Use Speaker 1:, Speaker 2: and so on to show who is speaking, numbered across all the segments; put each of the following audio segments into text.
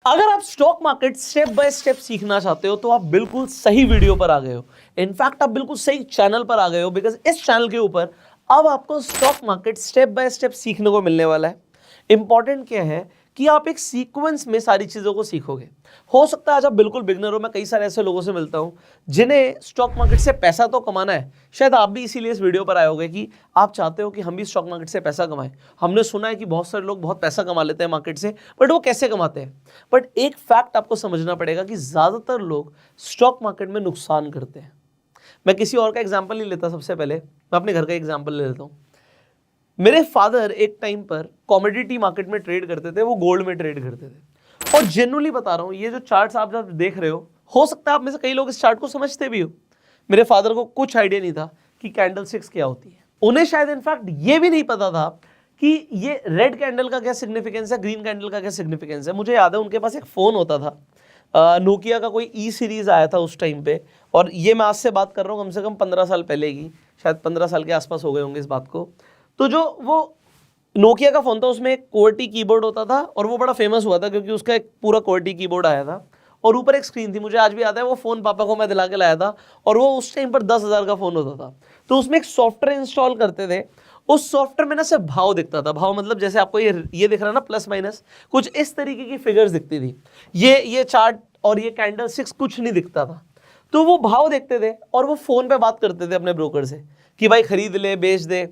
Speaker 1: अगर आप stock market step by step सीखना चाहते हो तो आप बिल्कुल सही वीडियो पर आ गए हो। इनफैक्ट आप बिल्कुल सही चैनल पर आ गए हो, बिकॉज इस चैनल के ऊपर अब आपको stock market step by step सीखने को मिलने वाला है। इंपॉर्टेंट क्या है कि आप एक सीक्वेंस में सारी चीजों को सीखोगे। हो सकता है आज आप बिल्कुल बिगनर हो। मैं कई सारे ऐसे लोगों से मिलता हूं जिन्हें स्टॉक मार्केट से पैसा तो कमाना है। शायद आप भी इसीलिए इस वीडियो पर आए होगे कि आप चाहते हो कि हम भी स्टॉक मार्केट से पैसा कमाएं। हमने सुना है कि बहुत सारे लोग बहुत पैसा कमा लेते हैं मार्केट से, बट वो कैसे कमाते हैं। बट एक फैक्ट आपको समझना पड़ेगा कि ज्यादातर लोग स्टॉक मार्केट में नुकसान करते हैं। मैं किसी और का एग्जाम्पल नहीं लेता, सबसे पहले मैं अपने घर का एग्जाम्पल ले लेता हूं। मेरे फादर एक टाइम पर कॉमोडिटी मार्केट में ट्रेड करते थे, वो गोल्ड में ट्रेड करते थे। और जेन्युइनली बता रहा हूं, ये जो चार्ट्स आप जब देख रहे हो सकता है आप में से कई लोग इस चार्ट को समझते भी हो। मेरे फादर को कुछ आइडिया नहीं था कि कैंडल स्टिक्स क्या होती है। उन्हें शायद इनफैक्ट ये भी नहीं पता था कि ये रेड कैंडल का क्या सिग्निफिकेंस है, ग्रीन कैंडल का क्या सिग्निफिकेंस है। मुझे याद है उनके पास एक फोन होता था, नोकिया का कोई ई सीरीज आया था उस टाइम पे, और ये मैं आज से बात कर रहा हूँ कम से कम 15 साल पहले की, शायद 15 साल के आसपास हो गए होंगे इस बात को। तो जो वो नोकिया का फोन था उसमें एक QWERTY कीबोर्ड होता था, और वो बड़ा फेमस हुआ था क्योंकि उसका एक पूरा QWERTY कीबोर्ड आया था और ऊपर एक स्क्रीन थी। मुझे आज भी याद है वो फोन पापा को मैं दिला के लाया था, और वो उस टाइम पर 10,000 का फोन होता था। तो उसमें एक सॉफ्टवेयर इंस्टॉल करते थे। उस सॉफ्टवेयर में ना सिर्फ भाव दिखता था। भाव मतलब जैसे आपको ये दिख रहा है ना, प्लस माइनस, कुछ इस तरीके की फिगर्स दिखती थी। ये चार्ट और ये कैंडल स्टिक्स कुछ नहीं दिखता था। तो वो भाव देखते थे और वो फोन पे बात करते थे अपने ब्रोकर से कि भाई खरीद ले, बेच दे।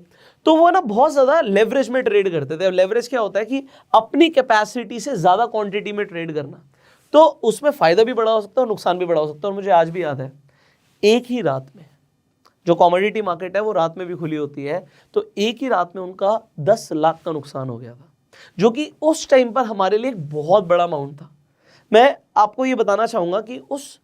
Speaker 1: तो वो ना बहुत ज्यादा लेवरेज में ट्रेड करते थे। अब लेवरेज क्या होता है कि अपनी कैपेसिटी से ज्यादा क्वांटिटी में ट्रेड करना। तो उसमें फायदा भी बड़ा हो सकता है और नुकसान भी बड़ा हो सकता है। और मुझे आज भी याद है, एक ही रात में, जो कमोडिटी मार्केट है वो रात में भी खुली होती है, तो एक ही रात में उनका 10 लाख का नुकसान हो गया था, जो कि उस टाइम पर हमारे लिए एक बहुत बड़ा अमाउंट था। मैं आपको ये बताना चाहूंगा कि उस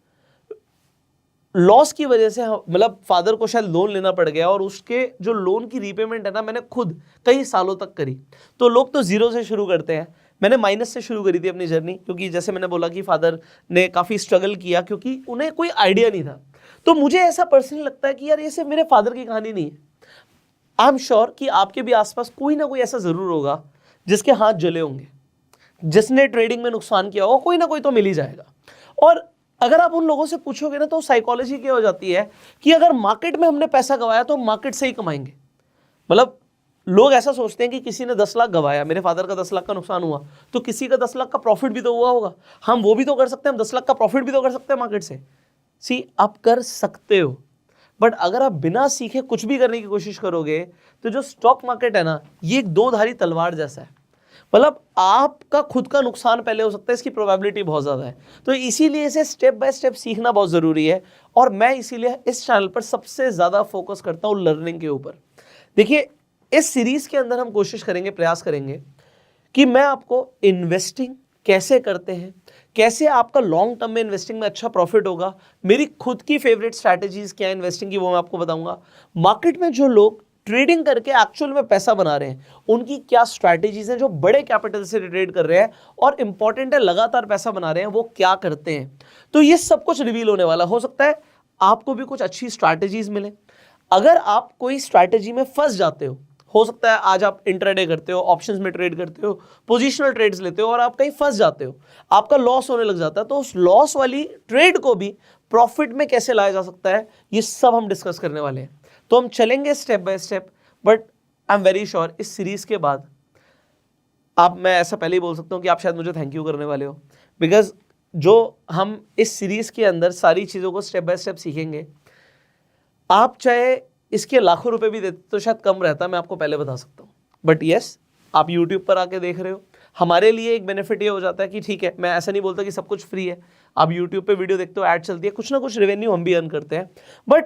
Speaker 1: लॉस की वजह से मतलब फादर को शायद लोन लेना पड़ गया, और उसके जो लोन की रीपेमेंट है ना, मैंने खुद कई सालों तक करी। तो लोग तो जीरो से शुरू करते हैं, मैंने माइनस से शुरू करी थी अपनी जर्नी, क्योंकि जैसे मैंने बोला कि फादर ने काफ़ी स्ट्रगल किया क्योंकि उन्हें कोई आइडिया नहीं था। तो मुझे ऐसा पर्सनली लगता है कि यार ये सिर्फ मेरे फादर की कहानी नहीं है। आई एम श्योर कि आपके भी आसपास कोई ना कोई ऐसा ज़रूर होगा जिसके हाथ जले होंगे, जिसने ट्रेडिंग में नुकसान किया होगा। कोई ना कोई तो मिल ही जाएगा। और अगर आप उन लोगों से पूछोगे ना, तो साइकोलॉजी क्या हो जाती है कि अगर मार्केट में हमने पैसा गवाया तो मार्केट से ही कमाएंगे। मतलब लोग ऐसा सोचते हैं कि किसी ने 10 लाख गवाया, मेरे फादर का 10 लाख का नुकसान हुआ, तो किसी का 10 लाख का प्रॉफिट भी तो हुआ होगा, हम वो भी तो कर सकते हैं, हम 10 लाख का प्रॉफिट भी तो कर सकते हैं मार्केट से। सी, आप कर सकते हो, बट अगर आप बिना सीखे कुछ भी करने की कोशिश करोगे तो जो स्टॉक मार्केट है ना, ये एक दो धारी तलवार जैसा है। मतलब आपका खुद का नुकसान पहले हो सकता है, इसकी प्रोबेबिलिटी बहुत ज़्यादा है। तो इसीलिए इसे स्टेप बाय स्टेप सीखना बहुत ज़रूरी है, और मैं इसीलिए इस चैनल पर सबसे ज़्यादा फोकस करता हूँ लर्निंग के ऊपर। देखिए, इस सीरीज़ के अंदर हम कोशिश करेंगे, प्रयास करेंगे कि मैं आपको इन्वेस्टिंग कैसे करते हैं, कैसे आपका लॉन्ग टर्म में इन्वेस्टिंग में अच्छा प्रॉफिट होगा, मेरी खुद की फेवरेट स्ट्रैटेजीज़ क्या है इन्वेस्टिंग की, वो मैं आपको बताऊँगा। मार्केट में जो लोग ट्रेडिंग करके एक्चुअल में पैसा बना रहे हैं, उनकी क्या स्ट्रैटेजीज हैं, जो बड़े कैपिटल से ट्रेड कर रहे हैं और इंपॉर्टेंट है लगातार पैसा बना रहे हैं, वो क्या करते हैं। तो ये सब कुछ रिवील होने वाला। हो सकता है आपको भी कुछ अच्छी स्ट्रैटेजीज मिले। अगर आप कोई स्ट्रैटेजी में फंस जाते हो सकता है आज आप इंट्राडे करते हो, ऑप्शंस में ट्रेड करते हो, पोजिशनल ट्रेड्स लेते हो, और आप कहीं फंस जाते हो, आपका लॉस होने लग जाता है, तो उस लॉस वाली ट्रेड को भी प्रॉफिट में कैसे लाया जा सकता है, ये सब हम डिस्कस करने वाले हैं। तो हम चलेंगे step by step, but I am very sure इस सीरीज के बाद मैं ऐसा पहले ही बोल सकता हूं कि आप शायद मुझे थैंक यू करने वाले हो, बिकॉज जो हम इस सीरीज के अंदर सारी चीज़ों को स्टेप बाय स्टेप सीखेंगे, आप चाहे इसके लाखों रुपए भी देते तो शायद कम रहता, मैं आपको पहले बता सकता हूँ। बट यस, आप यूट्यूब पर आके देख रहे हो, हमारे लिए एक बेनिफिट ये हो जाता है कि ठीक है, मैं ऐसा नहीं बोलता कि सब कुछ फ्री है। आप यूट्यूब पे वीडियो देखते हो, ऐड चलती है, कुछ ना कुछ रेवेन्यू हम भी अर्न करते हैं, बट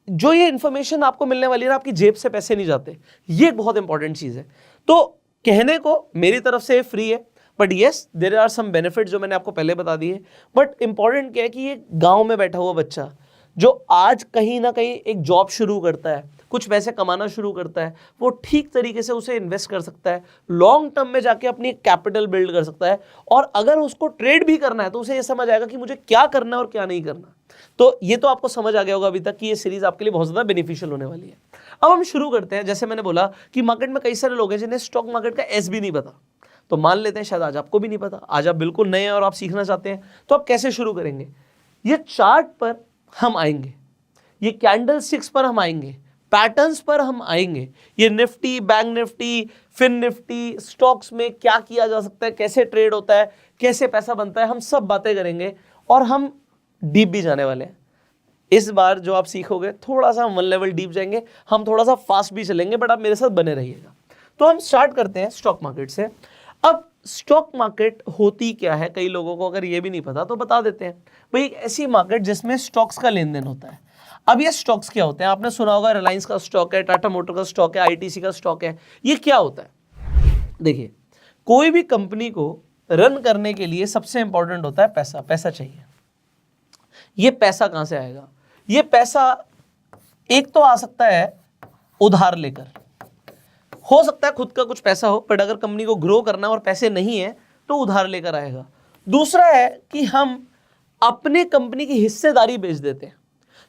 Speaker 1: जो ये इन्फॉर्मेशन आपको मिलने वाली है ना, आपकी जेब से पैसे नहीं जाते। ये एक बहुत इंपॉर्टेंट चीज़ है। तो कहने को मेरी तरफ से फ्री है, but yes there are some benefit जो मैंने आपको पहले बता दिए। बट इंपॉर्टेंट क्या है कि ये गांव में बैठा हुआ बच्चा जो आज कहीं ना कहीं एक जॉब शुरू करता है, कुछ पैसे कमाना शुरू करता है, वो ठीक तरीके से उसे इन्वेस्ट कर सकता है, लॉन्ग टर्म में जाके अपनी कैपिटल बिल्ड कर सकता है। और अगर उसको ट्रेड भी करना है तो उसे ये समझ आएगा कि मुझे क्या करना है और क्या नहीं करना। तो ये तो आपको समझ आ गया होगा अभी तक कि ये सीरीज आपके लिए बहुत ज़्यादा बेनिफिशियल होने वाली है। अब हम शुरू करते हैं। जैसे मैंने बोला कि मार्केट में कई सारे लोग हैं जिन्हें स्टॉक मार्केट का एस भी नहीं पता। तो मान लेते हैं शायद आज आपको भी नहीं पता, आज आप बिल्कुल नए हैं और आप सीखना चाहते हैं, तो आप कैसे शुरू करेंगे? ये चार्ट पर हम आएंगे, ये कैंडल स्टिक्स पर हम आएंगे, पैटर्न्स पर हम आएंगे, ये Nifty, bank Nifty, Fin Nifty, stocks में क्या किया जा सकता है, कैसे ट्रेड होता है, कैसे पैसा बनता है, हम सब बातें करेंगे और हम डीप भी जाने वाले हैं। इस बार जो आप सीखोगे थोड़ा सा हम 1 लेवल डीप जाएंगे, हम थोड़ा सा फास्ट भी चलेंगे, बट आप मेरे साथ बने रहिएगा। तो हम स्टार्ट करते हैं स्टॉक मार्केट से। अब स्टॉक मार्केट होती क्या है, कई लोगों को अगर ये भी नहीं पता तो बता देते हैं। भाई एक ऐसी मार्केट जिसमें स्टॉक्स का लेन देन होता है। अब ये स्टॉक्स क्या होते हैं? आपने सुना होगा रिलायंस का स्टॉक है, टाटा मोटर का स्टॉक है, आईटीसी का स्टॉक है। ये क्या होता है? देखिए, कोई भी कंपनी को रन करने के लिए सबसे इंपॉर्टेंट होता है पैसा। पैसा चाहिए। ये पैसा कहां से आएगा? ये पैसा एक तो आ सकता है उधार लेकर, हो सकता है खुद का कुछ पैसा हो, बट अगर कंपनी को ग्रो करना और पैसे नहीं है तो उधार लेकर आएगा। दूसरा है कि हम अपने कंपनी की हिस्सेदारी बेच देते हैं,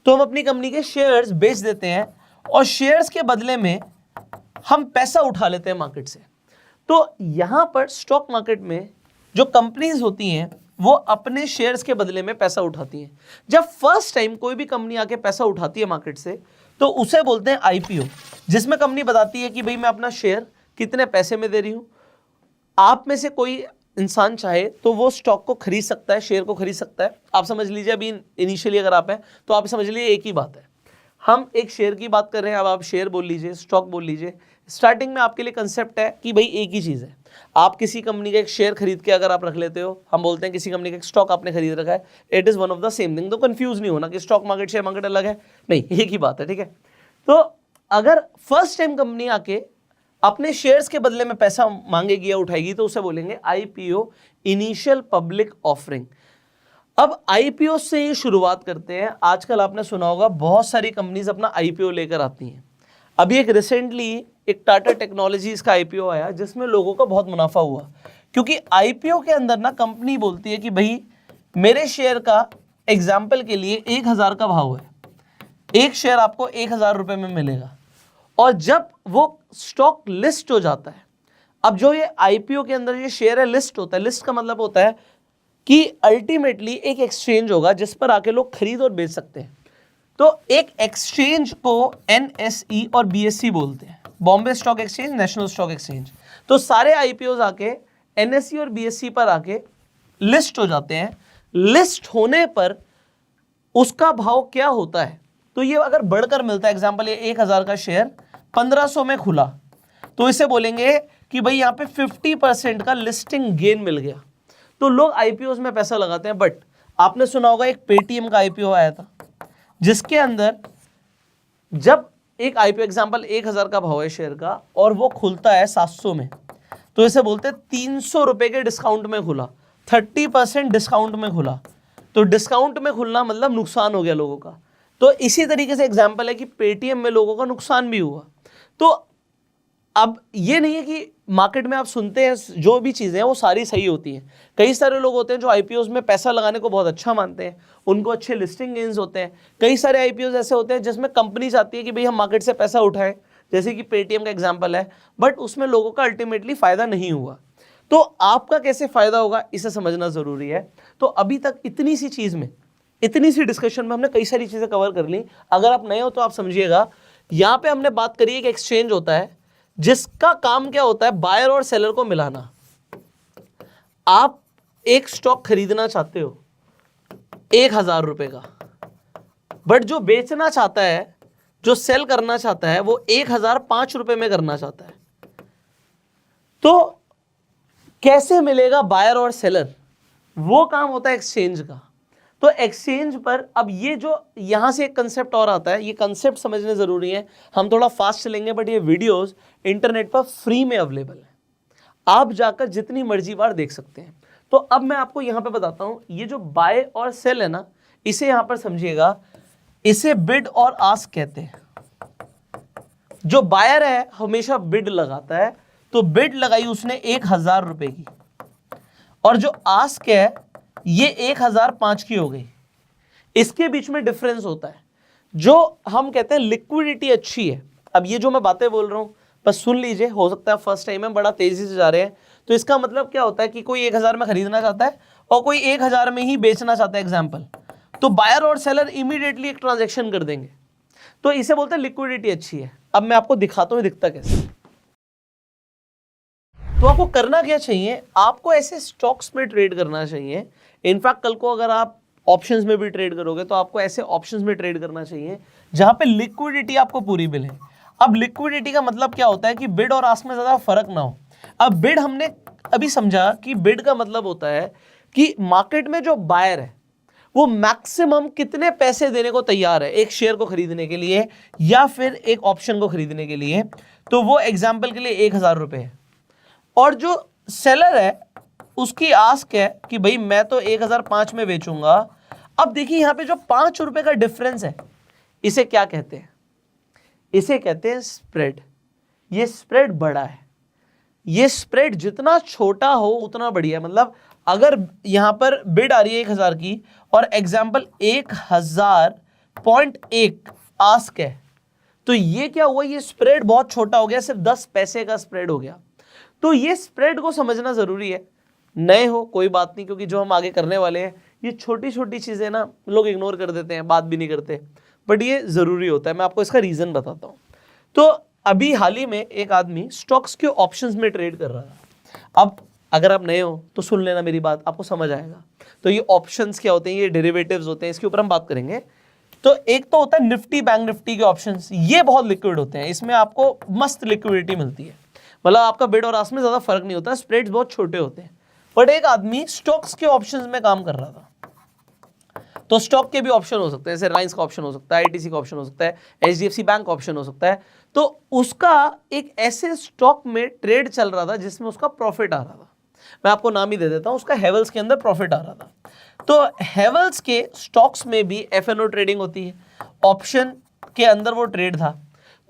Speaker 1: तो हम अपनी कंपनी के शेयर्स बेच देते हैं और शेयर्स के बदले में हम पैसा उठा लेते हैं मार्केट से। तो यहां पर स्टॉक मार्केट में जो कंपनीज होती हैं वो अपने शेयर्स के बदले में पैसा उठाती हैं। जब फर्स्ट टाइम कोई भी कंपनी आके पैसा उठाती है मार्केट से तो उसे बोलते हैं आईपीओ, जिसमें कंपनी बताती है कि भाई मैं अपना शेयर कितने पैसे में दे रही हूं। आप में से कोई इंसान चाहे तो वो स्टॉक को खरीद सकता है, शेयर को खरीद सकता है। आप समझ लीजिए अभी इनिशियली अगर आप हैं तो आप समझ लीजिए एक ही बात है, हम एक शेयर की बात कर रहे हैं। अब आप शेयर बोल लीजिए, स्टॉक बोल लीजिए। स्टार्टिंग में आपके लिए कंसेप्ट है कि भाई एक ही चीज़ है। आप किसी कंपनी का एक शेयर खरीद के अगर आप रख लेते हो, हम बोलते हैं किसी कंपनी का एक स्टॉक आपने खरीद रखा है, it is one of the same thing. तो कंफ्यूज नहीं होना कि स्टॉक मार्केट शेयर मार्केट अलग है, नहीं, एक ही बात है, ठीक है। तो अगर फर्स्ट टाइम कंपनी आके अपने शेयर्स के बदले में पैसा मांगेगी या उठाएगी तो उसे बोलेंगे आईपीओ, इनिशियल पब्लिक ऑफरिंग। अब आईपीओ से ही शुरुआत करते हैं। आजकल आपने सुना होगा बहुत सारी कंपनीज अपना आईपीओ लेकर आती हैं। अभी एक रिसेंटली एक टाटा टेक्नोलॉजीज का आईपीओ आया जिसमें लोगों का बहुत मुनाफा हुआ, क्योंकि आईपीओ के अंदर ना कंपनी बोलती है कि भाई मेरे शेयर का एग्जाम्पल के लिए 1000 का भाव है, एक शेयर आपको 1000 रुपये में मिलेगा। और जब वो स्टॉक लिस्ट हो जाता है, अब जो ये आईपीओ के अंदर ये शेयर है लिस्ट होता है। लिस्ट का मतलब होता है कि अल्टीमेटली एक एक्सचेंज होगा जिस पर आके लोग खरीद और बेच सकते हैं। तो एक एक्सचेंज को एनएसई और बीएसई बोलते हैं, Bombay stock exchange, national stock exchange. तो सारे आईपीओ आके एनएसई और बीएसई पर आके लिस्ट हो जाते हैं। लिस्ट होने पर उसका भाव क्या होता है? तो ये अगर बढ़कर मिलता है, एग्जांपल ये 1000 का शेयर 1500 में खुला, तो इसे बोलेंगे कि भाई यहाँ पे 50% का लिस्टिंग गेन मिल गया। तो लोग आईपीओ में पैसा लगाते हैं। बट आपने सुना होगा एक पेटीएम का आईपीओ आया था जिसके अंदर जब एक आईपीओ एग्जांपल 1000 का भाव है शेयर का और वो खुलता है 700 में, तो इसे बोलते हैं 300 रुपए के डिस्काउंट में खुला, 30% डिस्काउंट में खुला। तो डिस्काउंट में खुलना मतलब नुकसान हो गया लोगों का। तो इसी तरीके से एग्जांपल है कि पेटीएम में लोगों का नुकसान भी हुआ। तो अब ये नहीं है कि मार्केट में आप सुनते हैं जो भी चीज़ें हैं वो सारी सही होती हैं। कई सारे लोग होते हैं जो आईपीओ में पैसा लगाने को बहुत अच्छा मानते हैं, उनको अच्छे लिस्टिंग गेन्स होते हैं। कई सारे आईपीओ ऐसे होते हैं जिसमें कंपनी चाहती है कि भाई हम मार्केट से पैसा उठाएं, जैसे कि पेटीएम का एग्जाम्पल है, बट उसमें लोगों का अल्टीमेटली फ़ायदा नहीं हुआ। तो आपका कैसे फ़ायदा होगा इसे समझना ज़रूरी है। तो अभी तक इतनी सी चीज़ में, इतनी सी डिस्कशन में हमने कई सारी चीज़ें कवर कर ली। अगर आप नए हो तो आप समझिएगा, यहाँ पे हमने बात करी है कि एक्सचेंज होता है जिसका काम क्या होता है, बायर और सेलर को मिलाना। आप एक स्टॉक खरीदना चाहते हो 1000 रुपए का, बट जो बेचना चाहता है, जो सेल करना चाहता है, वो 1005 रुपए में करना चाहता है। तो कैसे मिलेगा बायर और सेलर? वो काम होता है एक्सचेंज का। तो एक्सचेंज पर अब ये जो यहाँ से एक कंसेप्ट और आता है, ये कंसेप्ट समझने ज़रूरी है। हम थोड़ा फास्ट चलेंगे, बट ये वीडियोस इंटरनेट पर फ्री में अवेलेबल है, आप जाकर जितनी मर्जी बार देख सकते हैं। तो अब मैं आपको यहाँ पे बताता हूँ, ये जो बाय और सेल है ना, इसे यहाँ पर समझिएगा, इसे बिड और आस्क कहते हैं। जो बायर है हमेशा बिड लगाता है, तो बिड लगाई उसने 1000 रुपए की, और जो आस्क है ये 1005 की हो गई। इसके बीच में डिफरेंस होता है, जो हम कहते हैं लिक्विडिटी अच्छी है। अब ये जो मैं बातें बोल रहा हूं बस सुन लीजिए, हो सकता है फर्स्ट टाइम है, बड़ा तेजी से जा रहे हैं, तो इसका मतलब क्या होता है कि कोई 1000 में खरीदना चाहता है और कोई 1000 में ही बेचना चाहता है एग्जाम्पल, तो बायर और सेलर इमीडिएटली एक ट्रांजेक्शन कर देंगे। तो इसे बोलते हैं लिक्विडिटी अच्छी है। अब मैं आपको दिखाता हूँ दिखता कैसे। तो आपको करना क्या चाहिए, आपको ऐसे स्टॉक्स में ट्रेड करना चाहिए। इनफैक्ट कल को अगर आप ऑप्शंस में भी ट्रेड करोगे तो आपको ऐसे ऑप्शंस में ट्रेड करना चाहिए जहां पे लिक्विडिटी आपको पूरी मिले। अब लिक्विडिटी का मतलब क्या होता है कि बिड और आस्क में ज्यादा फर्क ना हो। अब बिड हमने अभी समझा कि बिड का मतलब होता है कि मार्केट में जो बायर है वो मैक्सिमम कितने पैसे देने को तैयार है एक शेयर को खरीदने के लिए या फिर एक ऑप्शन को खरीदने के लिए। तो वो एग्जाम्पल के लिए 1000 रुपए है और जो सेलर है उसकी आस्क है कि भाई मैं तो 1005 में बेचूंगा। अब देखिए यहां पे जो 5 रुपए का डिफरेंस है इसे क्या कहते हैं, इसे कहते हैं स्प्रेड। ये स्प्रेड बड़ा है, ये स्प्रेड जितना छोटा हो उतना बढ़िया। मतलब अगर यहां पर बिड आ रही है 1000 की और एग्जाम्पल 1000.1 आस्क है, तो ये क्या हुआ, ये स्प्रेड बहुत छोटा हो गया, सिर्फ 10 पैसे का स्प्रेड हो गया। तो ये स्प्रेड को समझना जरूरी है। नए हो कोई बात नहीं, क्योंकि जो हम आगे करने वाले हैं ये छोटी छोटी चीजें ना लोग इग्नोर कर देते हैं, बात भी नहीं करते, बट ये जरूरी होता है। मैं आपको इसका रीजन बताता हूं। तो अभी हाल ही में एक आदमी स्टॉक्स के ऑप्शंस में ट्रेड कर रहा था। अब अगर आप नए हो तो सुन लेना मेरी बात, आपको समझ आएगा। तो ये ऑप्शंस क्या होते हैं, ये डेरिवेटिव्स होते हैं, इसके ऊपर हम बात करेंगे। तो एक तो होता है निफ्टी बैंक निफ्टी के ऑप्शंस, ये बहुत लिक्विड होते हैं, इसमें आपको मस्त लिक्विडिटी मिलती है। मतलब आपका बिड और आस्क में ज्यादा फर्क नहीं होता, स्प्रेड्स बहुत छोटे होते हैं। बट एक आदमी स्टॉक्स के ऑप्शंस में काम कर रहा था। तो स्टॉक के भी ऑप्शन हो सकते हैं, जैसे रिलायंस का ऑप्शन हो सकता है, आईटीसी का ऑप्शन हो सकता है, एचडीएफसी बैंक का ऑप्शन हो सकता है। तो उसका एक ऐसे स्टॉक में ट्रेड चल रहा था जिसमें उसका प्रॉफिट आ रहा था। मैं आपको नाम ही दे देता हूं, उसका हेवल्स के अंदर प्रॉफिट आ रहा था। तो हेवल्स के स्टॉक्स में भी एफएनओ ट्रेडिंग होती है, ऑप्शन के अंदर वो ट्रेड था,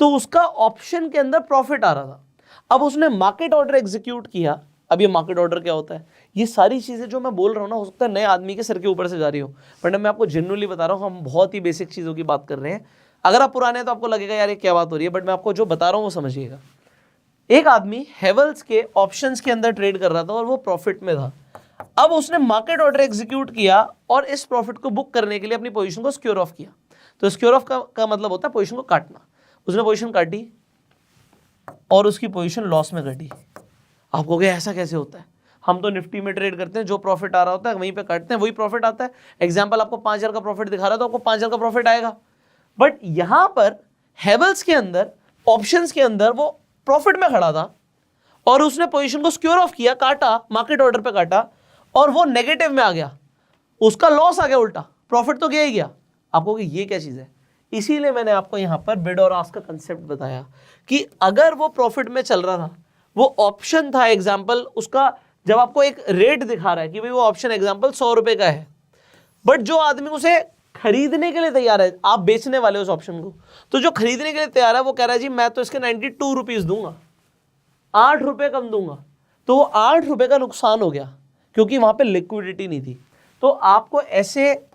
Speaker 1: तो उसका ऑप्शन के अंदर प्रॉफिट आ रहा था। अब उसने मार्केट ऑर्डर एग्जीक्यूट किया। अब ये मार्केट ऑर्डर क्या होता है, ये सारी चीजें जो मैं बोल रहा हूं ना, हो सकता है नए आदमी के सर के ऊपर से जा रही हो, बट मैं आपको जेन्युइनली बता रहा हूं, हम बहुत ही बेसिक चीजों की बात कर रहे हैं। अगर आप पुराने हैं तो आपको लगेगा यार ये क्या बात हो रही है, बट मैं आपको जो बता रहा हूं वो समझिएगा। एक आदमी हेवल्स के ऑप्शंस के अंदर ट्रेड कर रहा था और वो प्रॉफिट में था। अब उसने मार्केट ऑर्डर एग्जीक्यूट किया और इस प्रॉफिट को बुक करने के लिए अपनी पोजीशन को सिक्योर ऑफ किया। तो सिक्योर ऑफ का मतलब होता है पोजीशन को काटना। उसने पोजीशन काटी और उसकी पोजीशन लॉस में घटी। आप कहोगे ऐसा कैसे होता है, हम तो निफ्टी में ट्रेड करते हैं, जो प्रॉफिट आ रहा होता है वहीं पे काटते हैं, वही प्रॉफिट आता है। एग्जांपल आपको 5000 का प्रॉफिट दिखा रहा है तो आपको 5000 का प्रॉफिट आएगा। बट यहां पर हेवल्स के अंदर ऑप्शंस के अंदर वो प्रॉफिट में खड़ा था और उसने पोजीशन को सिक्योर ऑफ किया, काटा, मार्केट ऑर्डर पे काटा और वो नेगेटिव में आ गया, उसका लॉस आ गया, उल्टा प्रॉफिट तो गया ही गया। आप कहोगे ये क्या चीज है, इसीलिए मैंने आपको यहां पर बिड और आस्क का कंसेप्ट बताया कि अगर वो प्रॉफिट में चल रहा था, वो ऑप्शन था, एग्जाम्पल उसका जब आपको एक रेट दिखा रहा है कि भाई वो ऑप्शन एग्जाम्पल 100 रुपए का है, बट जो आदमी उसे खरीदने के लिए तैयार है, आप बेचने वाले उस ऑप्शन को, तो जो खरीदने के लिए तैयार है वो कह रहा है जी मैं तो इसके 92 रुपीज दूंगा, 8 रुपए कम दूंगा। तो वो 8 रुपए का नुकसान हो गया क्योंकि वहां पे लिक्विडिटी नहीं थी। तो आपको ऐसे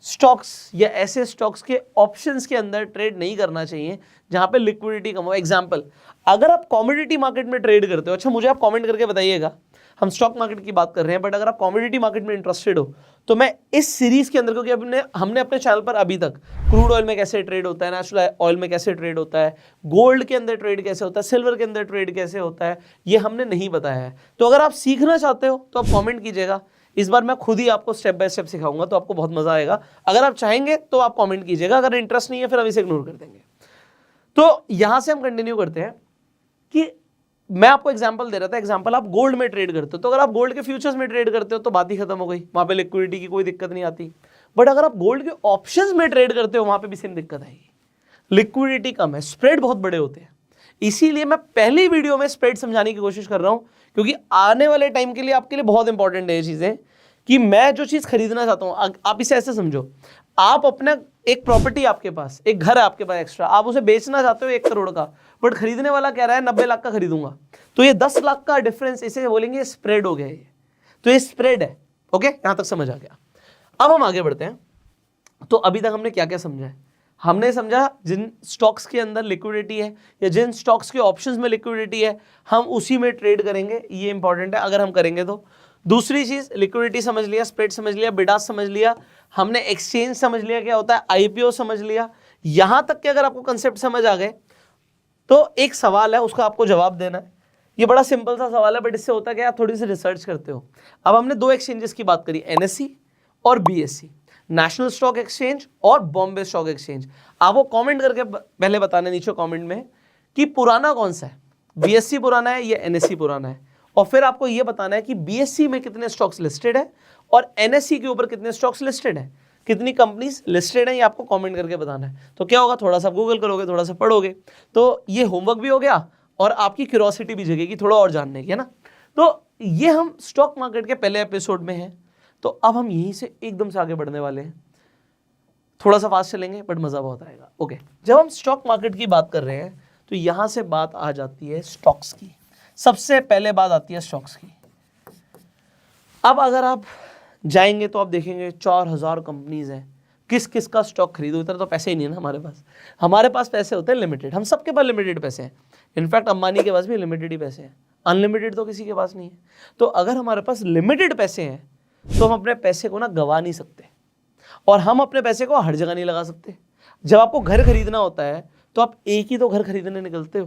Speaker 1: स्टॉक्स या ऐसे स्टॉक्स के ऑप्शंस के अंदर ट्रेड नहीं करना चाहिए जहां पे लिक्विडिटी कम हो। एग्जांपल, अगर आप कमोडिटी मार्केट में ट्रेड करते हो, अच्छा मुझे आप कमेंट करके बताइएगा, हम स्टॉक मार्केट की बात कर रहे हैं, बट अगर आप कमोडिटी मार्केट में इंटरेस्टेड हो तो मैं इस सीरीज के अंदर, क्योंकि हमने अपने चैनल पर अभी तक क्रूड ऑयल में कैसे ट्रेड होता है, नेचुरल ऑयल में कैसे ट्रेड होता है, गोल्ड के अंदर ट्रेड कैसे होता है, सिल्वर के अंदर ट्रेड कैसे होता है, ये हमने नहीं बताया है। तो अगर आप सीखना चाहते हो तो आप कॉमेंट कीजिएगा, इस बार मैं खुद ही आपको स्टेप बाय स्टेप सिखाऊंगा, तो आपको बहुत मजा आएगा। अगर आप चाहेंगे तो आप कमेंट कीजिएगा, अगर इंटरेस्ट नहीं है फिर हम इसे इग्नोर कर देंगे। तो यहां से हम कंटिन्यू करते हैं कि मैं आपको एग्जांपल दे रहा था, एग्जांपल आप गोल्ड में ट्रेड करते हो, तो अगर आप गोल्ड के फ्यूचर्स में ट्रेड करते हो तो बात ही खत्म हो गई, वहां पे लिक्विडिटी की कोई दिक्कत नहीं आती। बट अगर आप गोल्ड के ऑप्शंस में ट्रेड करते हो वहां पे भी सेम दिक्कत आएगी, लिक्विडिटी कम है, स्प्रेड बहुत बड़े होते हैं। इसीलिए मैं पहली वीडियो में स्प्रेड समझाने की कोशिश कर रहा हूं, क्योंकि आने वाले टाइम के लिए आपके लिए बहुत इंपॉर्टेंट है ये चीजें, कि मैं जो चीज खरीदना चाहता हूं, आप इसे ऐसे समझो, आप अपना एक प्रॉपर्टी, आपके पास एक घर है आपके पास एक्स्ट्रा, आप उसे बेचना चाहते हो 1 करोड़ का, बट खरीदने वाला कह रहा है 90 लाख का खरीदूंगा, तो ये 10 लाख का डिफरेंस, इसे बोलेंगे स्प्रेड हो गया ये। तो ये स्प्रेड है। ओके, यहां तक समझ आ गया। अब हम आगे बढ़ते हैं। तो अभी तक हमने क्या क्या समझा है, हमने समझा जिन स्टॉक्स के अंदर लिक्विडिटी है या जिन स्टॉक्स के ऑप्शंस में लिक्विडिटी है हम उसी में ट्रेड करेंगे, ये इंपॉर्टेंट है अगर हम करेंगे तो। दूसरी चीज, लिक्विडिटी समझ लिया, स्प्रेड समझ लिया, बिड आस्क समझ लिया, हमने एक्सचेंज समझ लिया क्या होता है, आईपीओ समझ लिया। यहां तक कि अगर आपको कंसेप्ट समझ आ गए तो एक सवाल है, उसका आपको जवाब देना है। ये बड़ा सिंपल सा सवाल है, बट इससे होता है क्या, आप थोड़ी सी रिसर्च करते हो। अब हमने दो एक्सचेंजेस की बात करी, एनएससी और बीएससी, नेशनल स्टॉक एक्सचेंज और बॉम्बे स्टॉक एक्सचेंज। आपको कमेंट करके पहले बताना नीचे कमेंट में कि पुराना कौन सा है, बीएससी पुराना है या एनएससी पुराना है, और फिर आपको यह बताना है कि बीएससी में कितने स्टॉक्स लिस्टेड है और एनएससी के ऊपर कितने स्टॉक्स लिस्टेड है, कितनी कंपनीज लिस्टेड है, ये आपको कमेंट करके बताना है। तो क्या होगा, थोड़ा सा गूगल करोगे, थोड़ा सा पढ़ोगे, तो ये होमवर्क भी हो गया और आपकी क्यूरियोसिटी भी जगेगी थोड़ा और जानने की, है ना। तो ये हम स्टॉक मार्केट के पहले एपिसोड में हैं, तो अब हम यहीं से एकदम से आगे बढ़ने वाले हैं। थोड़ा सा फास्ट चलेंगे बट मजा बहुत आएगा। ओके, जब हम स्टॉक मार्केट की बात कर रहे हैं तो यहां से बात आ जाती है स्टॉक्स की। सबसे पहले बात आती है स्टॉक्स की। अब अगर आप जाएंगे तो आप देखेंगे 4000 कंपनीज हैं, किस किस का स्टॉक खरीदो, इतना तो पैसे ही नहीं है ना हमारे पास। हमारे पास पैसे होते हैं लिमिटेड, हम सबके पास लिमिटेड पैसे हैं। इनफैक्ट अंबानी के पास भी लिमिटेड ही पैसे हैं, अनलिमिटेड तो किसी के पास नहीं है। तो अगर हमारे पास लिमिटेड पैसे हैं तो हम अपने पैसे को ना गवा नहीं सकते, और हम अपने पैसे को हर जगह नहीं लगा सकते। जब आपको घर खरीदना होता है तो आप एक ही तो घर खरीदने निकलते हो,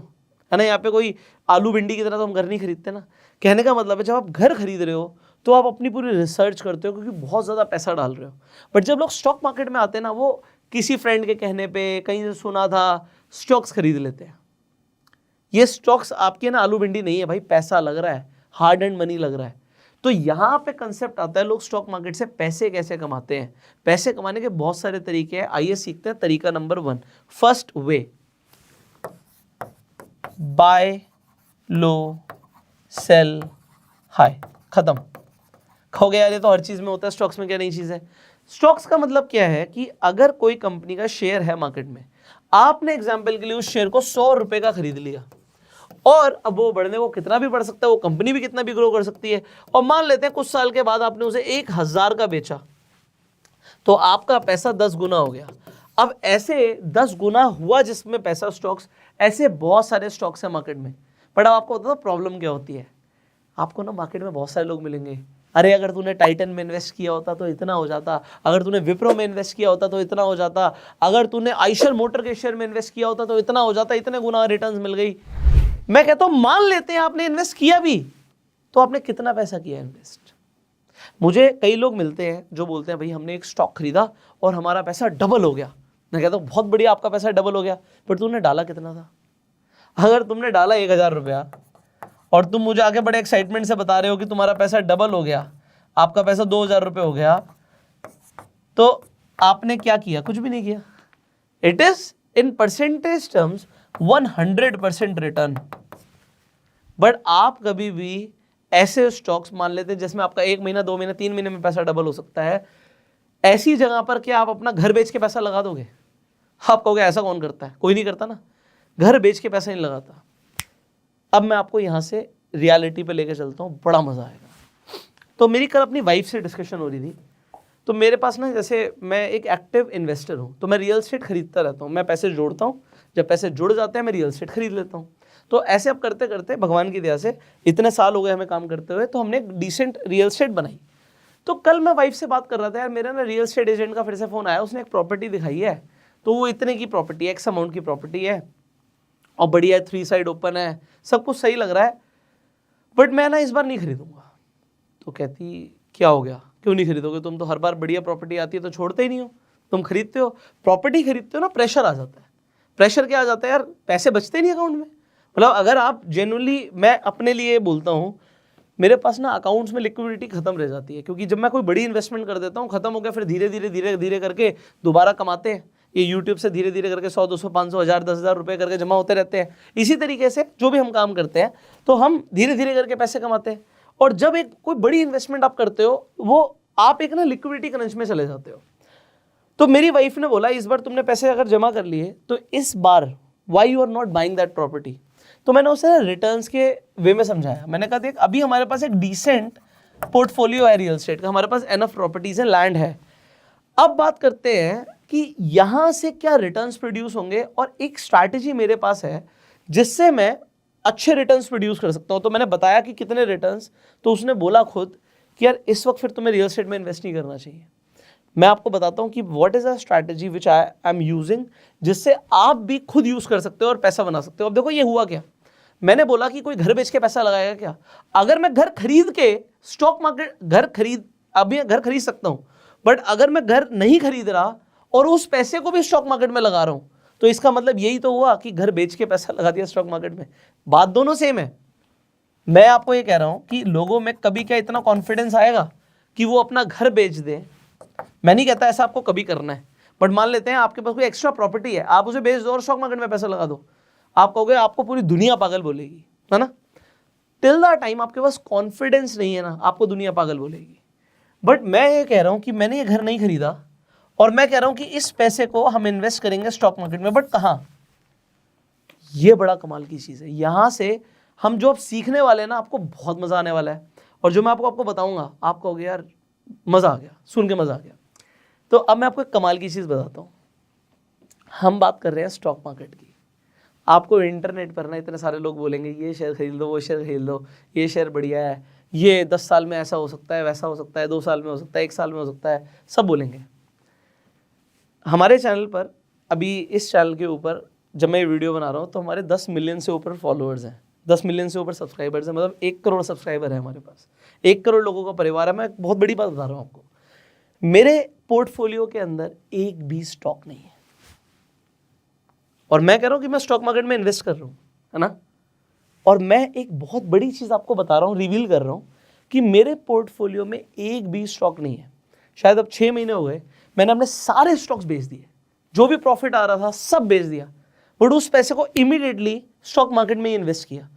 Speaker 1: है ना। यहाँ पे कोई आलू भिंडी की तरह तो हम घर नहीं खरीदते ना। कहने का मतलब है जब आप घर खरीद रहे हो तो आप अपनी पूरी रिसर्च करते हो, क्योंकि बहुत ज़्यादा पैसा डाल रहे हो। बट जब लोग स्टॉक मार्केट में आते हैं ना, वो किसी फ्रेंड के कहने पे, कहीं से सुना था, स्टॉक्स खरीद लेते हैं। ये स्टॉक्स आपके ना आलू भिंडी नहीं है भाई, पैसा लग रहा है, हार्ड एंड मनी लग रहा है। तो यहाँ पे कंसेप्ट आता है लोग स्टॉक मार्केट से पैसे कैसे कमाते हैं। पैसे कमाने के बहुत सारे तरीके हैं, आइए सीखते हैं। तरीका नंबर 1, फर्स्ट वे, बाय लो सेल हाई। खत्म, हो गया। ये तो हर चीज में होता है, स्टॉक्स में क्या नई चीज है। स्टॉक्स का मतलब क्या है कि अगर कोई कंपनी का शेयर है मार्केट में, आपने एग्जांपल के लिए उस शेयर को 100 रुपए का खरीद लिया, और अब वो बढ़ने को कितना भी बढ़ सकता है, वो कंपनी भी कितना भी ग्रो कर सकती है, और मान लेते हैं कुछ साल के बाद आपने उसे 1000 का बेचा, तो आपका पैसा 10 गुना हो गया। अब ऐसे 10 गुना हुआ जिसमें पैसा स्टॉक्स, ऐसे बहुत सारे स्टॉक्स हैं मार्केट में। पर अब आपको पता है प्रॉब्लम क्या होती है, आपको ना मार्केट में बहुत सारे लोग मिलेंगे, अरे अगर तूने टाइटन में इन्वेस्ट किया होता तो इतना हो जाता, अगर तूने विप्रो में इन्वेस्ट किया होता तो इतना हो जाता, अगर तूने आइशर मोटर के शेयर में इन्वेस्ट किया होता तो इतना हो जाता, इतने गुना रिटर्न्स मिल गई। मैं कहता हूं मान लेते हैं आपने इन्वेस्ट किया भी, तो आपने कितना पैसा किया इन्वेस्ट। मुझे कई लोग मिलते हैं जो बोलते हैं भाई हमने एक स्टॉक खरीदा और हमारा पैसा डबल हो गया। मैं कहता हूं बहुत बढ़िया, आपका पैसा डबल हो गया, पर तुमने डाला कितना था। अगर तुमने डाला 1000 रुपया और तुम मुझे आगे बड़े एक्साइटमेंट से बता रहे हो कि तुम्हारा पैसा डबल हो गया, आपका पैसा 2000 रुपये हो गया, तो आपने क्या किया, कुछ भी नहीं किया। It is in percentage terms 100% return. But आप कभी भी ऐसे स्टॉक्स मान लेते हैं जिसमें आपका 1 महीना, 2 महीना, 3 महीने में पैसा डबल हो सकता है, ऐसी जगह पर क्या आप अपना घर बेच के पैसा लगा दोगे? आप कहोगे ऐसा कौन करता है, कोई नहीं करता ना, घर बेच के पैसा नहीं लगाता। अब मैं आपको यहाँ से रियलिटी पे लेकर चलता हूँ, बड़ा मजा आएगा। तो मेरी कल अपनी वाइफ से डिस्कशन हो रही थी, तो मेरे पास ना, जैसे मैं एक एक्टिव इन्वेस्टर हूँ, तो मैं रियल एस्टेट खरीदता रहता हूँ, मैं पैसे जोड़ता हूँ, जब पैसे जुड़ जाते हैं मैं रियल एस्टेट खरीद लेता हूँ। तो ऐसे अब करते करते भगवान की दया से इतने साल हो गए हमें काम करते हुए, तो हमने एक डिसेंट रियल एस्टेट बनाई। तो कल मैं वाइफ से बात कर रहा था, यार मेरा ना रियल एस्टेट एजेंट का फिर से फ़ोन आया, उसने एक प्रॉपर्टी दिखाई है, तो वो इतने की प्रॉपर्टी है, एक्स अमाउंट की प्रॉपर्टी है, और बढ़िया है, 3 साइड ओपन है, सब कुछ सही लग रहा है, बट मैं ना इस बार नहीं खरीदूंगा। तो कहती क्या हो गया, क्यों नहीं खरीदोगे, तुम तो हर बार बढ़िया प्रॉपर्टी आती है तो छोड़ते ही नहीं हो, तुम खरीदते हो, प्रॉपर्टी खरीदते हो ना, प्रेशर आ जाता है। प्रेशर क्या आ जाता है यार, पैसे बचते नहीं अकाउंट में। मतलब अगर आप जेन्युइनली, मैं अपने लिए बोलता हूँ, मेरे पास ना अकाउंट्स में लिक्विडिटी खत्म रह जाती है, क्योंकि जब मैं कोई बड़ी इन्वेस्टमेंट कर देता हूँ, खत्म हो गया, फिर धीरे धीरे धीरे धीरे करके दोबारा कमाते हैं। ये यूट्यूब से धीरे धीरे करके 100, 200, 500, 1000, 10,000 रुपये करके जमा होते रहते हैं। इसी तरीके से जो भी हम काम करते हैं, तो हम धीरे धीरे करके पैसे कमाते हैं। और जब एक कोई बड़ी इन्वेस्टमेंट आप करते हो, वो आप एक ना लिक्विडिटी क्रंच में चले जाते हो। तो मेरी वाइफ ने बोला इस बार तुमने पैसे अगर जमा कर लिए, तो इस बार why you are not buying that property. तो मैंने उसे रिटर्न्स के वे में समझाया। मैंने कहा देख, अभी हमारे पास एक डिसेंट पोर्टफोलियो है रियल एस्टेट का, हमारे पास एनफ प्रॉपर्टीज है, लैंड है। अब बात करते हैं कि यहां से क्या रिटर्न्स प्रोड्यूस होंगे, और एक स्ट्रैटेजी मेरे पास है जिससे मैं अच्छे रिटर्न्स प्रोड्यूस कर सकता हूं। तो मैंने बताया कि कितने रिटर्न्स, तो उसने बोला खुद कि यार इस वक्त फिर तुम्हें रियल एस्टेट में इन्वेस्ट नहीं करना चाहिए। मैं आपको बताता हूं कि what is a strategy which I am using, जिससे आप भी खुद यूज कर सकते हो और पैसा बना सकते हो। अब देखो ये हुआ क्या, मैंने बोला कि कोई घर बेच के पैसा लगाएगा क्या? अगर मैं घर खरीद के स्टॉक मार्केट अभी घर खरीद सकता हूं, बट अगर मैं घर नहीं खरीद रहा और उस पैसे को भी स्टॉक मार्केट में लगा रहा हूं, तो इसका मतलब यही तो हुआ कि घर बेच के पैसा लगा दिया स्टॉक मार्केट में। बात दोनों सेम है। मैं आपको ये कह रहा हूं कि लोगों में कभी क्या इतना कॉन्फिडेंस आएगा कि वो अपना घर बेच दे? मैं नहीं कहता ऐसा आपको कभी करना है, बट मान लेते हैं आपके पास कोई एक्स्ट्रा प्रॉपर्टी है, आप उसे बेच दो और स्टॉक मार्केट में पैसा लगा दो। आप कहोगे, आपको पूरी दुनिया पागल बोलेगी, है ना? टिल द टाइम आपके पास कॉन्फिडेंस नहीं है ना, आपको दुनिया पागल बोलेगी। बट मैं ये कह रहा हूं कि मैंने ये घर नहीं खरीदा और मैं कह रहा हूं कि इस पैसे को हम इन्वेस्ट करेंगे स्टॉक मार्केट में, बट कहां? ये बड़ा कमाल की चीज है। यहां से हम जो अब सीखने वाले हैं ना, आपको बहुत मजा आने वाला है, और जो मैं आपको बताऊंगा आप कहोगे यार मजा आ गया, सुन के मजा आ गया। तो अब मैं आपको एक कमाल की चीज बताता हूं। हम बात कर रहे हैं स्टॉक मार्केट की। आपको इंटरनेट पर ना इतने सारे लोग बोलेंगे ये शेयर खरीद लो, वो शेयर खरीद लो, ये शेयर बढ़िया है, ये 10 साल में ऐसा हो सकता है, वैसा हो सकता है, 2 साल में हो सकता है, 1 साल में हो सकता है, सब बोलेंगे। हमारे चैनल पर अभी, इस चैनल के ऊपर जब मैं ये वीडियो बना रहा हूँ, तो हमारे 10 मिलियन से ऊपर फॉलोअर्स हैं, 10 मिलियन से ऊपर सब्सक्राइबर्स हैं, मतलब 1 करोड़ सब्सक्राइबर है हमारे पास, 1 करोड़ लोगों का परिवार है। मैं बहुत बड़ी बात बता रहा हूँ आपको, मेरे पोर्टफोलियो के अंदर एक भी स्टॉक नहीं है, और मैं कह रहा हूं कि मैं स्टॉक मार्केट में इन्वेस्ट कर रहा हूं, है ना? और मैं एक बहुत बड़ी चीज आपको बता रहा हूं, रिवील कर रहा हूं कि मेरे पोर्टफोलियो में एक भी स्टॉक नहीं है। शायद अब 6 महीने हो गए, मैंने अपने सारे स्टॉक्स बेच दिए, जो भी प्रॉफिट आ रहा था सब बेच दिया, बट उस पैसे को इमीडिएटली स्टॉक मार्केट में इन्वेस्ट किया।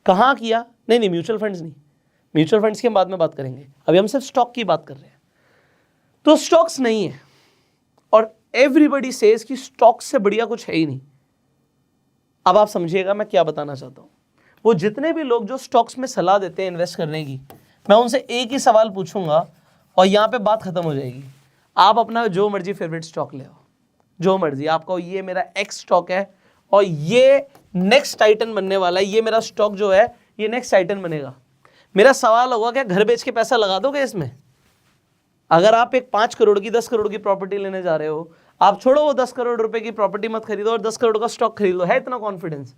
Speaker 1: कहाँ किया? नहीं, म्यूचुअल फंड्स नहीं, म्यूचुअल फंड्स की हम बाद में बात करेंगे, अभी हम सिर्फ स्टॉक की बात कर रहे हैं। तो स्टॉक्स नहीं है, और एवरीबडी सेज कि स्टॉक्स से बढ़िया कुछ है ही नहीं। अब आप समझिएगा मैं क्या बताना चाहता हूं। वो जितने भी लोग जो स्टॉक्स में सलाह देते हैं इन्वेस्ट करने की, मैं उनसे एक ही सवाल पूछूंगा और यहां पे बात खत्म हो जाएगी। आप अपना जो मर्जी फेवरेट स्टॉक ले आओ, जो मर्जी, आपको ये मेरा एक्स स्टॉक है और ये नेक्स्ट टाइटन बनने वाला है, ये मेरा स्टॉक जो है ये नेक्स्ट टाइटन बनेगा। मेरा सवाल होगा, क्या घर बेच के पैसा लगा दोगे इसमें? अगर आप एक 5 करोड़ की 10 करोड़ की प्रॉपर्टी लेने जा रहे हो, आप छोड़ो वो 10 करोड़ रुपए की प्रॉपर्टी मत खरीदो और 10 करोड़ का स्टॉक खरीद लो, है इतना कॉन्फिडेंस?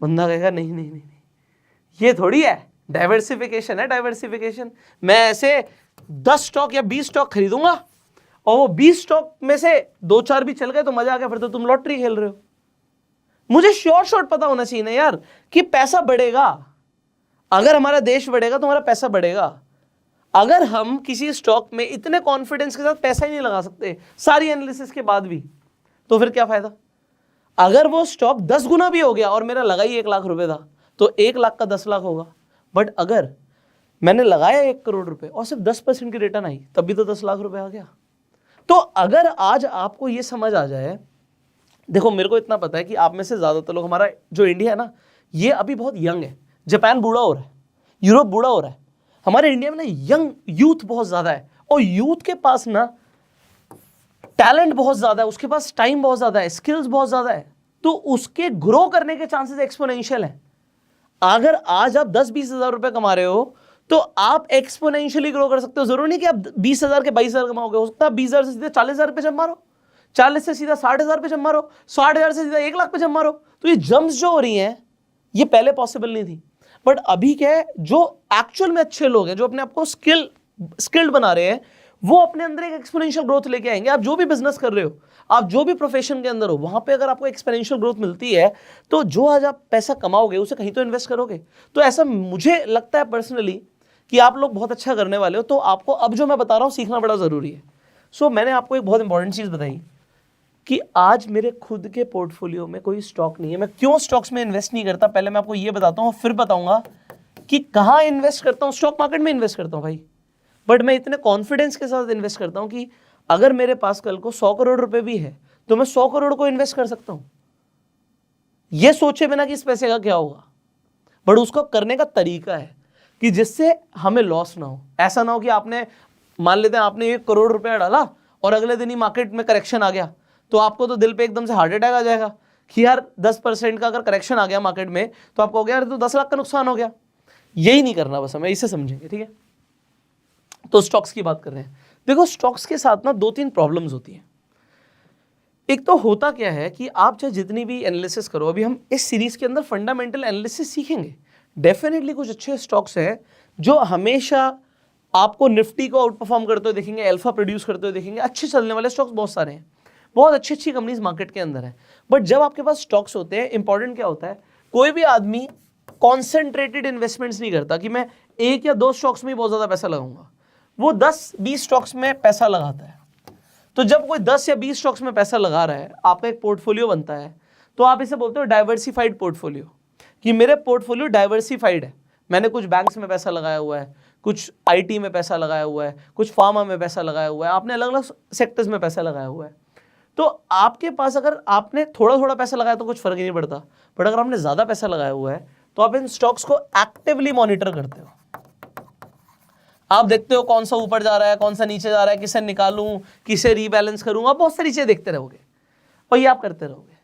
Speaker 1: बंदा कहेगा नहीं नहीं नहीं नहीं, ये थोड़ी है, डाइवर्सिफिकेशन है, डाइवर्सिफिकेशन। मैं ऐसे 10 स्टॉक या 20 स्टॉक खरीदूंगा और वो 20 स्टॉक में से 2-4 भी चल गए तो मजा आ गया, फिर तो तुम लॉटरी खेल रहे हो। मुझे शॉर्ट पता होना चाहिए ना यार कि पैसा बढ़ेगा। अगर हमारा देश बढ़ेगा तो हमारा पैसा बढ़ेगा। अगर हम किसी स्टॉक में इतने कॉन्फिडेंस के साथ पैसा ही नहीं लगा सकते सारी एनालिसिस के बाद भी, तो फिर क्या फायदा? अगर वो स्टॉक 10 गुना भी हो गया और मेरा लगा ही 1 लाख रुपए था, तो 1 लाख का 10 लाख होगा। बट अगर मैंने लगाया 1 करोड़ रुपए और सिर्फ 10% की रिटर्न आई, तब भी तो 10 लाख रुपए आ गया। तो अगर आज आपको ये समझ आ जाए, देखो मेरे को इतना पता है कि आप में से ज्यादातर लोग, हमारा जो इंडिया है ना, ये अभी बहुत यंग है। जापान बूढ़ा हो रहा है, यूरोप बूढ़ा हो रहा है, हमारे इंडिया में ना यंग यूथ बहुत ज्यादा है, और यूथ के पास ना टैलेंट बहुत ज्यादा है, उसके पास टाइम बहुत ज्यादा है, स्किल्स बहुत ज्यादा है, तो उसके ग्रो करने के चांसेस एक्सपोनेंशियल हैं। अगर आज आप 10-20 हजार रुपए कमा रहे हो तो आप एक्सपोनेंशियली ग्रो कर सकते हो। जरूरी नहीं कि आप 20,000 के 22,000 कमाओगे, हो सकता है 20,000 से सीधा 40,000 पे जंप मारो, 40 से सीधा 60,000 पे जंप मारो, 60,000 से सीधा 1 लाख पे जंप मारो। तो ये जंप्स जो हो रही हैं ये पहले पॉसिबल नहीं थी, बट अभी क्या है, जो एक्चुअल में अच्छे लोग हैं, जो अपने आप को स्किल्ड बना रहे हैं, वो अपने अंदर एक एक्सपोनेंशियल ग्रोथ लेके आएंगे। आप जो भी बिजनेस कर रहे हो, आप जो भी प्रोफेशन के अंदर हो, वहां पे अगर आपको एक्सपोनेंशियल ग्रोथ मिलती है, तो जो आज आप पैसा कमाओगे उसे कहीं तो इन्वेस्ट करोगे। तो ऐसा मुझे लगता है पर्सनली कि आप लोग बहुत अच्छा करने वाले हो, तो आपको अब जो मैं बता रहा हूं सीखना बड़ा जरूरी है। सो मैंने आपको एक बहुत इंपॉर्टेंट चीज बताई कि आज मेरे खुद के पोर्टफोलियो में कोई स्टॉक नहीं है। मैं क्यों स्टॉक्स में इन्वेस्ट नहीं करता, पहले मैं आपको ये बताता हूँ, फिर बताऊंगा कि कहाँ इन्वेस्ट करता हूँ। स्टॉक मार्केट में इन्वेस्ट करता हूँ भाई, बट मैं इतने कॉन्फिडेंस के साथ इन्वेस्ट करता हूँ कि अगर मेरे पास कल को 100 करोड़ रुपए भी है तो मैं 100 करोड़ को इन्वेस्ट कर सकता हूँ, ये सोचे बिना कि इस पैसे का क्या होगा। बट उसको करने का तरीका है कि जिससे हमें लॉस ना हो। ऐसा ना हो कि आपने, मान लेते हैं आपने 1 करोड़ रुपया डाला और अगले दिन ही मार्केट में करेक्शन आ गया, तो आपको तो दिल पे एकदम से हार्ट अटैक आ जाएगा कि यार 10% का अगर करेक्शन आ गया मार्केट में तो आपको हो गया यार तो 10 लाख का नुकसान हो गया। यही नहीं करना बस हमें, इसे समझेंगे, ठीक है। तो स्टॉक्स की बात कर रहे हैं। देखो स्टॉक्स के साथ ना 2-3 प्रॉब्लम्स होती हैं। एक तो होता क्या है कि आप चाहे जितनी भी एनालिसिस करो, अभी हम इस सीरीज के अंदर फंडामेंटल एनालिसिस सीखेंगे। डेफिनेटली कुछ अच्छे स्टॉक्स हैं जो हमेशा आपको निफ्टी को आउट परफॉर्म करते हुए देखेंगे, अल्फा प्रोड्यूस करते हुए देखेंगे, अच्छे चलने वाले स्टॉक्स बहुत सारे हैं, बहुत अच्छी अच्छी कंपनीज मार्केट के अंदर है। बट जब आपके पास स्टॉक्स होते हैं, इंपॉर्टेंट क्या होता है, कोई भी आदमी कॉन्सेंट्रेटेड इन्वेस्टमेंट्स नहीं करता कि मैं 1 या 2 स्टॉक्स में ही बहुत ज्यादा पैसा लगाऊंगा। वो 10-20 स्टॉक्स में पैसा लगाता है। तो जब कोई 10 या 20 स्टॉक्स में पैसा लगा रहा है, आपका एक पोर्टफोलियो बनता है, तो आप इसे बोलते हो डाइवर्सिफाइड पोर्टफोलियो, कि मेरे पोर्टफोलियो डाइवर्सिफाइड है। मैंने कुछ बैंक्स में पैसा लगाया हुआ है, कुछ आईटी में पैसा लगाया हुआ है, कुछ फार्मा में पैसा लगाया हुआ है, आपने अलग अलग सेक्टर्स में पैसा लगाया हुआ है। तो आपके पास अगर आपने थोड़ा थोड़ा पैसा लगाया तो कुछ फर्क ही नहीं पड़ता, बट अगर आपने ज्यादा पैसा लगाया हुआ है तो आप इन स्टॉक्स को एक्टिवली मॉनिटर करते हो। आप देखते हो कौन सा ऊपर जा रहा है, कौन सा नीचे जा रहा है, किसे निकालूं, किसे रीबैलेंस करूं, आप बहुत सारी चीजें देखते रहोगे और ये आप करते रहोगे।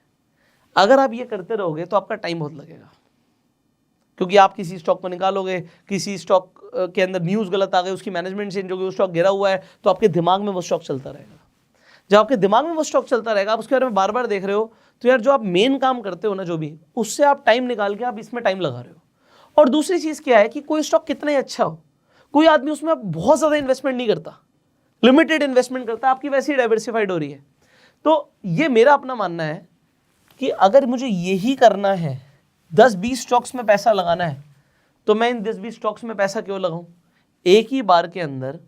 Speaker 1: अगर आप ये करते रहोगे तो आपका टाइम बहुत लगेगा, क्योंकि आप किसी स्टॉक को निकालोगे, किसी स्टॉक के अंदर न्यूज़ गलत आ गई, उसकी मैनेजमेंट चेंज हो गई, वो स्टॉक गिरा हुआ है, तो आपके दिमाग में वो स्टॉक चलता रहेगा। जब आपके दिमाग में वो स्टॉक चलता रहेगा, आप उसके बारे में बार बार देख रहे हो, तो यार जो आप मेन काम करते हो ना, जो भी, उससे आप टाइम निकाल के आप इसमें टाइम लगा रहे हो। और दूसरी चीज़ क्या है कि कोई स्टॉक कितना ही अच्छा हो, कोई आदमी उसमें बहुत ज़्यादा इन्वेस्टमेंट नहीं करता, लिमिटेड इन्वेस्टमेंट करता है, आपकी वैसे ही डाइवर्सिफाइड हो रही है। तो ये मेरा अपना मानना है कि अगर मुझे यही करना है, 10-20 स्टॉक्स में पैसा लगाना है, तो मैं इन 10-20 स्टॉक्स में पैसा क्यों लगाऊं? एक ही बार के अंदर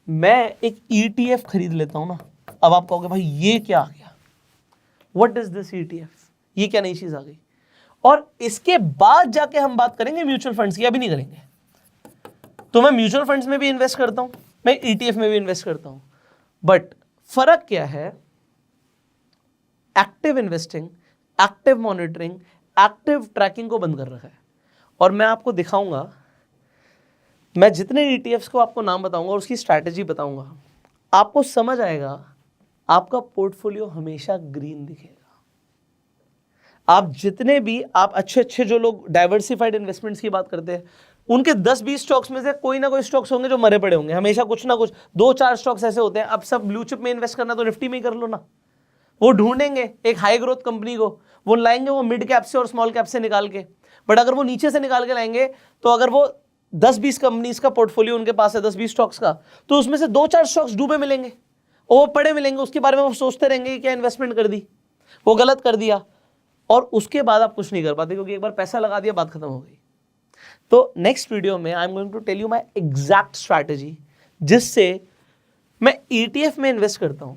Speaker 1: मैं एक ETF खरीद लेता हूं ना। अब आप कहोगे भाई ये क्या आ गया, व्हाट इज दिस ETF, ये क्या नई चीज आ गई? और इसके बाद जाके हम बात करेंगे म्यूचुअल फंड्स की, अभी नहीं करेंगे। तो मैं म्यूचुअल फंड्स में भी इन्वेस्ट करता हूं, मैं ETF में भी इन्वेस्ट करता हूं, बट फर्क क्या है? Active investing, active monitoring, active tracking को बंद कर रखा है। और मैं आपको दिखाऊंगा, मैं जितने ETFs को आपको नाम बताऊंगा और उसकी स्ट्रैटेजी बताऊंगा, आपको समझ आएगा, आपका पोर्टफोलियो हमेशा ग्रीन दिखेगा। आप जितने भी आप अच्छे जो लोग डाइवर्सिफाइड इन्वेस्टमेंट्स की बात करते हैं, उनके 10-20 स्टॉक्स में से कोई ना कोई स्टॉक्स होंगे जो मरे पड़े होंगे, हमेशा कुछ ना कुछ 2-4 स्टॉक्स ऐसे होते हैं। अब सब ब्लू चिप में इन्वेस्ट करना तो निफ्टी में ही कर लो ना। वो ढूंढेंगे एक हाई ग्रोथ कंपनी को, वो लाएंगे वो मिड कैप से और स्मॉल कैप से निकाल के, बट अगर वो नीचे से निकाल के लाएंगे, तो अगर वो 10-20 कंपनीज का पोर्टफोलियो उनके पास है, 10-20 स्टॉक्स का, तो उसमें से 2-4 स्टॉक्स डूबे मिलेंगे और वो पड़े मिलेंगे। उसके बारे में वो सोचते रहेंगे कि क्या इन्वेस्टमेंट कर दी, वो गलत कर दिया, और उसके बाद आप कुछ नहीं कर पाते, क्योंकि एक बार पैसा लगा दिया, बात खत्म हो गई। तो नेक्स्ट वीडियो में I am going to tell you my exact strategy, जिससे मैं ETF में इन्वेस्ट करता हूं,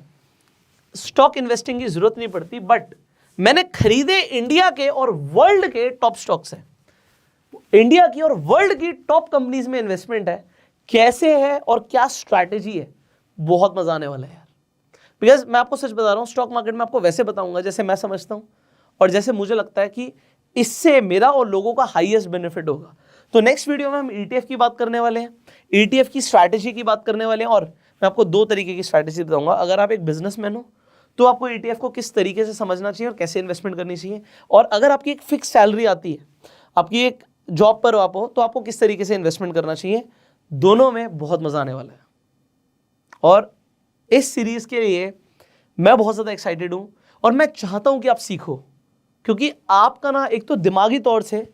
Speaker 1: स्टॉक इन्वेस्टिंग की जरूरत नहीं पड़ती, बट मैंने खरीदे इंडिया के और वर्ल्ड के टॉप स्टॉक्स हैं, इंडिया की और वर्ल्ड की टॉप कंपनीज में इन्वेस्टमेंट है। कैसे है और क्या स्ट्रैटेजी है, बहुत मजा आने वाला है यार। बिकॉज मैं आपको सच बता रहा हूं, स्टॉक मार्केट में आपको वैसे बताऊंगा जैसे मैं समझता हूं और जैसे मुझे लगता है कि इससे मेरा और लोगों का हाईएस्ट बेनिफिट होगा। तो नेक्स्ट वीडियो में हम ETF की बात करने वाले हैं, ETF की स्ट्रैटेजी की बात करने वाले हैं, और मैं आपको 2 तरीके की स्ट्रैटेजी बताऊंगा। अगर आप एक बिजनेसमैन हो तो आपको ETF को किस तरीके से समझना चाहिए और कैसे इन्वेस्टमेंट करनी चाहिए, और अगर आपकी एक फिक्स सैलरी आती है, आपकी एक जॉब पर आप हो, तो आपको किस तरीके से इन्वेस्टमेंट करना चाहिए। दोनों में बहुत मजा आने वाला है, और इस सीरीज के लिए मैं बहुत ज्यादा एक्साइटेड हूं, और मैं चाहता हूं कि आप सीखो, क्योंकि आपका ना एक तो दिमागी तौर से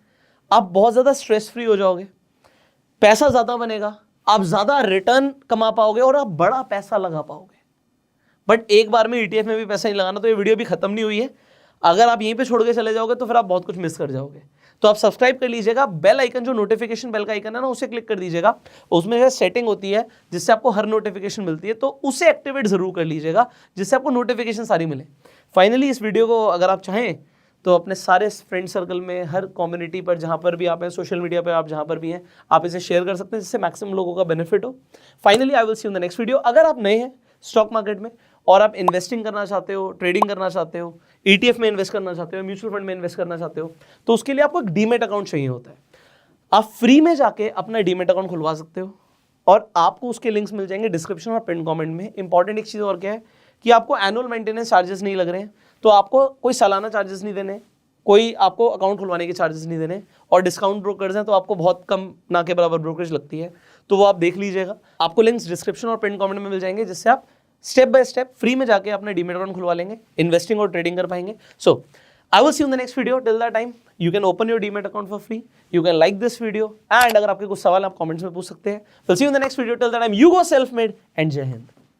Speaker 1: आप बहुत ज्यादा स्ट्रेस फ्री हो जाओगे, पैसा ज्यादा बनेगा, आप ज्यादा रिटर्न कमा पाओगे और आप बड़ा पैसा लगा पाओगे। बट एक बार में ETF में भी पैसा नहीं लगाना। तो ये वीडियो भी खत्म नहीं हुई है, अगर आप यहीं पे छोड़ के चले जाओगे तो फिर आप बहुत कुछ मिस कर जाओगे। तो आप सब्सक्राइब कर लीजिएगा, बेल आइकन, जो नोटिफिकेशन बेल का आइकन है ना, उसे क्लिक कर दीजिएगा। उसमें जो सेटिंग होती है जिससे आपको हर नोटिफिकेशन मिलती है, तो उसे एक्टिवेट जरूर कर लीजिएगा, जिससे आपको नोटिफिकेशन सारी मिले। फाइनली इस वीडियो को अगर आप चाहें तो अपने सारे फ्रेंड सर्कल में, हर कम्युनिटी पर जहाँ पर भी आप हैं, सोशल मीडिया पर आप जहाँ पर भी हैं, आप इसे शेयर कर सकते हैं, जिससे मैक्सिमम लोगों का बेनिफिट हो। Finally I will see you in the next video. अगर आप नए हैं स्टॉक मार्केट में और आप इन्वेस्टिंग करना चाहते हो, ट्रेडिंग करना चाहते हो, ETF में इन्वेस्ट करना चाहते हो, म्यूचुअल फंड में इन्वेस्ट करना चाहते हो, तो उसके लिए आपको एक डीमेट अकाउंट चाहिए होता है। आप फ्री में जाके अपना डीमेट अकाउंट खुलवा सकते हो, और आपको उसके लिंक्स मिल जाएंगे डिस्क्रिप्शन और पिन कमेंट में। इंपॉर्टेंट एक चीज़ और क्या है कि आपको एनुअल मेंटेनेंस चार्जेस नहीं लग रहे हैं, तो आपको कोई सालाना चार्जेस नहीं देने, कोई आपको अकाउंट खुलवाने के चार्जेस नहीं देने, और डिस्काउंट ब्रोकर्स हैं तो आपको बहुत कम ना के बराबर ब्रोकरेज लगती है, तो वो आप देख लीजिएगा। आपको लिंक्स डिस्क्रिप्शन और पिन कमेंट में मिल जाएंगे, जिससे आप स्टेप बाय स्टेप फ्री में जाके अपने डीमैट अकाउंट खुलवा लेंगे, इन्वेस्टिंग और ट्रेडिंग कर पाएंगे। So I will see you in the next video. Till that time you can open your demat account for free, you can like this video, and अगर आपके कुछ सवाल आप कमेंट्स में पूछ सकते हैं। Will see you in the next video. Till that time you go self made and जय हिंद।